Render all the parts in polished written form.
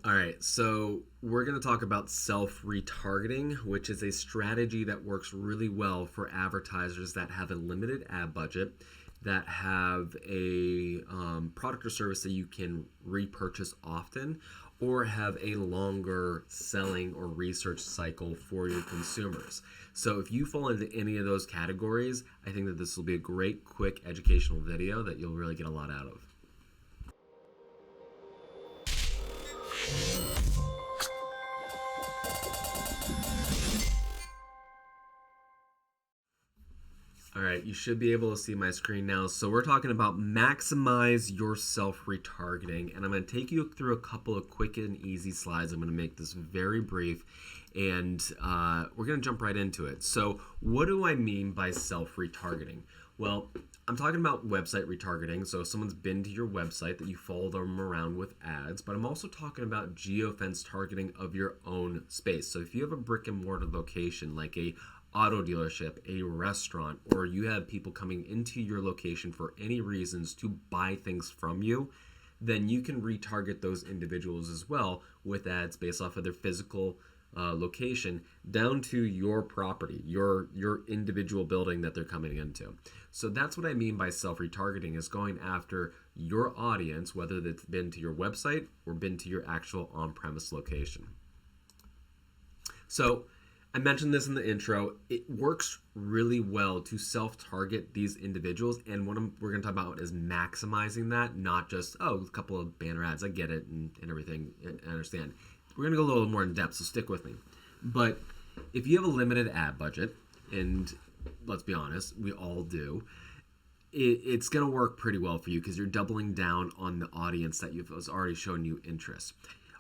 All right, so we're going to talk about self-retargeting, which is a strategy that works really well for advertisers that have a limited ad budget, that have a product or service that you can repurchase often, or have a longer selling or research cycle for your consumers. So if you fall into any of those categories, I think that this will be a great, quick educational video that you'll really get a lot out of. All right, you should be able to see my screen now. So we're talking about maximize your self-retargeting, and I'm going to take you through a couple of quick and easy slides. I'm going to make this very brief, and we're going to jump right into it. So what do I mean by self-retargeting? Well, I'm talking about website retargeting. So if someone's been to your website, that you follow them around with ads, but I'm also talking about geofence targeting of your own space. So if you have a brick and mortar location like a auto dealership, a restaurant, or you have people coming into your location for any reasons to buy things from you, then you can retarget those individuals as well with ads based off of their physical location down to your property, your individual building that they're coming into. So that's what I mean by self-retargeting, is going after your audience, whether it's been to your website or been to your actual on-premise location. So I mentioned this in the intro. It works really well to self-target these individuals, and what we're going to talk about is maximizing that, not just, a couple of banner ads. I get it and everything. I understand. We're going to go a little more in depth, so stick with me. But if you have a limited ad budget, and let's be honest, we all do, it's going to work pretty well for you because you're doubling down on the audience that has already shown you interest.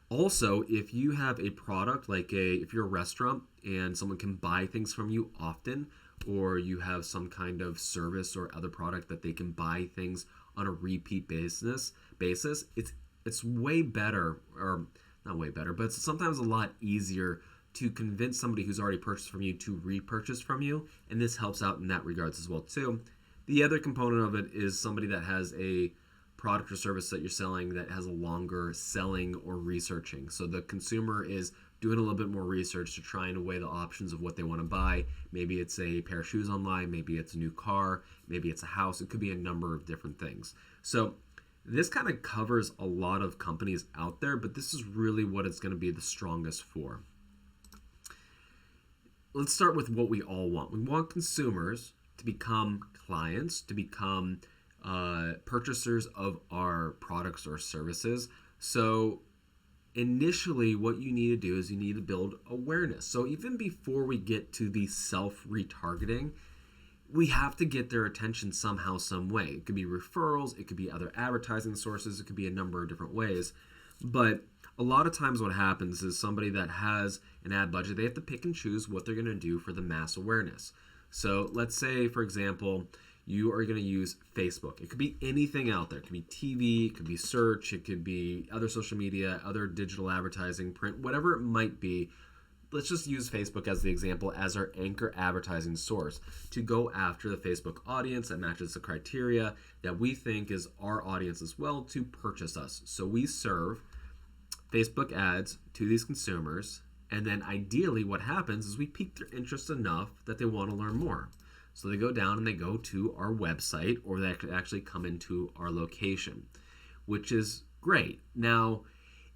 Also, if you have a product, like if you're a restaurant and someone can buy things from you often, or you have some kind of service or other product that they can buy things on a repeat basis, it's way better, or not way better, but it's sometimes a lot easier to convince somebody who's already purchased from you to repurchase from you, and this helps out in that regards as well too. The other component of it is somebody that has a product or service that you're selling that has a longer selling or researching. So the consumer is doing a little bit more research to try and weigh the options of what they want to buy. Maybe it's a pair of shoes online, maybe it's a new car, maybe it's a house. It could be a number of different things. So this kind of covers a lot of companies out there, but this is really what it's going to be the strongest for. Let's start with what we all want. We want consumers to become clients, to become purchasers of our products or services. So initially what you need to do is you need to build awareness. So even before we get to the self-retargeting, we have to get their attention somehow, some way. It could be referrals, it could be other advertising sources, it could be a number of different ways. But a lot of times what happens is somebody that has an ad budget, they have to pick and choose what they're going to do for the mass awareness. So let's say, for example, you are going to use Facebook. It could be anything out there. It could be TV, it could be search, it could be other social media, other digital advertising, print, whatever it might be. Let's just use Facebook as the example, as our anchor advertising source to go after the Facebook audience that matches the criteria that we think is our audience as well to purchase us. So we serve Facebook ads to these consumers, and then ideally what happens is we pique their interest enough that they want to learn more. So they go down and they go to our website, or they actually come into our location, which is great. Now,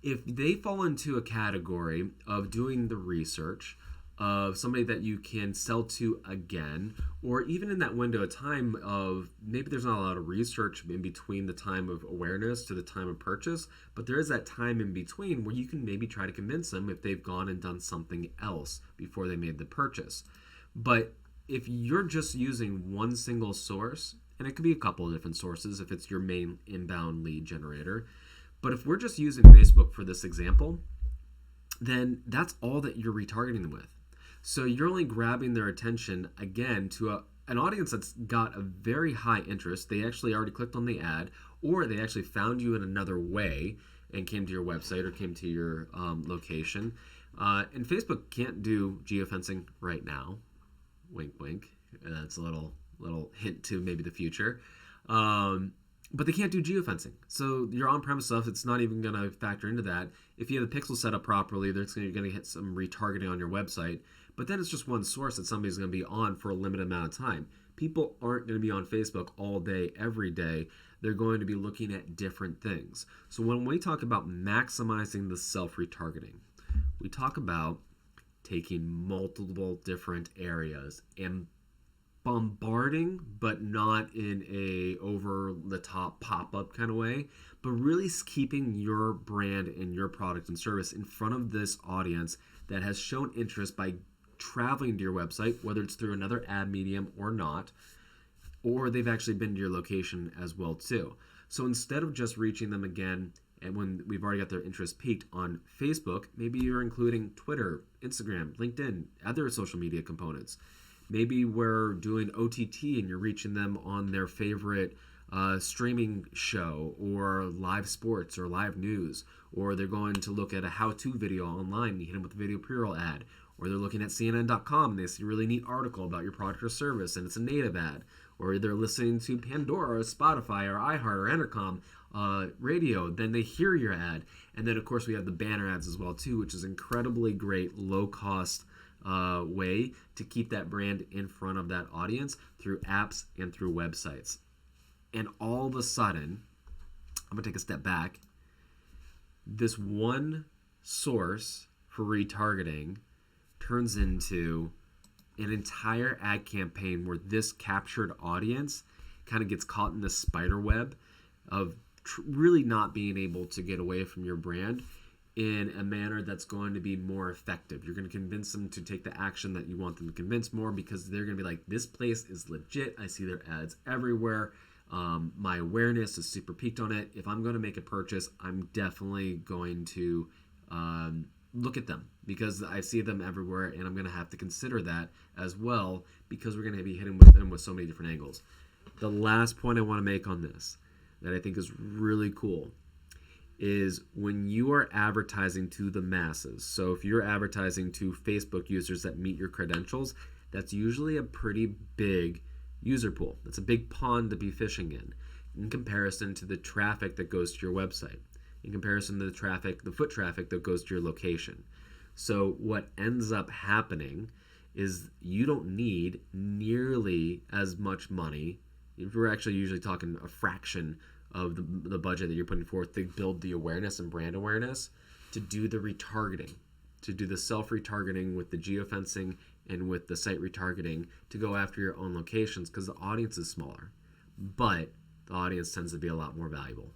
if they fall into a category of doing the research, of somebody that you can sell to again, or even in that window of time of maybe there's not a lot of research in between the time of awareness to the time of purchase, but there is that time in between where you can maybe try to convince them if they've gone and done something else before they made the purchase. But if you're just using one single source, and it could be a couple of different sources if it's your main inbound lead generator, but if we're just using Facebook for this example, then that's all that you're retargeting them with. So you're only grabbing their attention again to an audience that's got a very high interest. They actually already clicked on the ad, or they actually found you in another way and came to your website or came to your location. And Facebook can't do geofencing right now. Wink, wink. That's a little hint to maybe the future. But they can't do geofencing. So your on-premise stuff, it's not even going to factor into that. If you have the pixel set up properly, you're going to hit some retargeting on your website. But then it's just one source that somebody's going to be on for a limited amount of time. People aren't going to be on Facebook all day, every day. They're going to be looking at different things. So when we talk about maximizing the self-retargeting, we talk about taking multiple different areas and bombarding, but not in a over the top pop-up kind of way, but really keeping your brand and your product and service in front of this audience that has shown interest by traveling to your website, whether it's through another ad medium or not, or they've actually been to your location as well too. So instead of just reaching them again and when we've already got their interest peaked on Facebook, maybe you're including Twitter, Instagram, LinkedIn, other social media components. Maybe we're doing OTT and you're reaching them on their favorite streaming show or live sports or live news, or they're going to look at a how-to video online and you hit them with a video pre-roll ad, or they're looking at CNN.com and they see a really neat article about your product or service and it's a native ad, or they're listening to Pandora or Spotify or iHeart or Entercom radio, then they hear your ad. And then of course we have the banner ads as well too, which is incredibly great, low-cost way to keep that brand in front of that audience through apps and through websites. And all of a sudden, I'm going to take a step back, this one source for retargeting turns into an entire ad campaign where this captured audience kind of gets caught in the spider web of really not being able to get away from your brand in a manner that's going to be more effective. You're going to convince them to take the action that you want them to convince more, because they're going to be like, this place is legit. I see their ads everywhere. My awareness is super peaked on it. If I'm going to make a purchase, I'm definitely going to look at them because I see them everywhere, and I'm going to have to consider that as well because we're going to be hitting with them with so many different angles. The last point I want to make on this that I think is really cool is when you are advertising to the masses. So if you're advertising to Facebook users that meet your credentials, that's usually a pretty big user pool. That's a big pond to be fishing in comparison to the traffic that goes to your website, in comparison to the traffic, the foot traffic that goes to your location. So what ends up happening is you don't need nearly as much money. If we're actually usually talking a fraction of the budget that you're putting forth to build the awareness and brand awareness, to do the retargeting, to do the self-retargeting with the geofencing and with the site retargeting to go after your own locations, because the audience is smaller, but the audience tends to be a lot more valuable.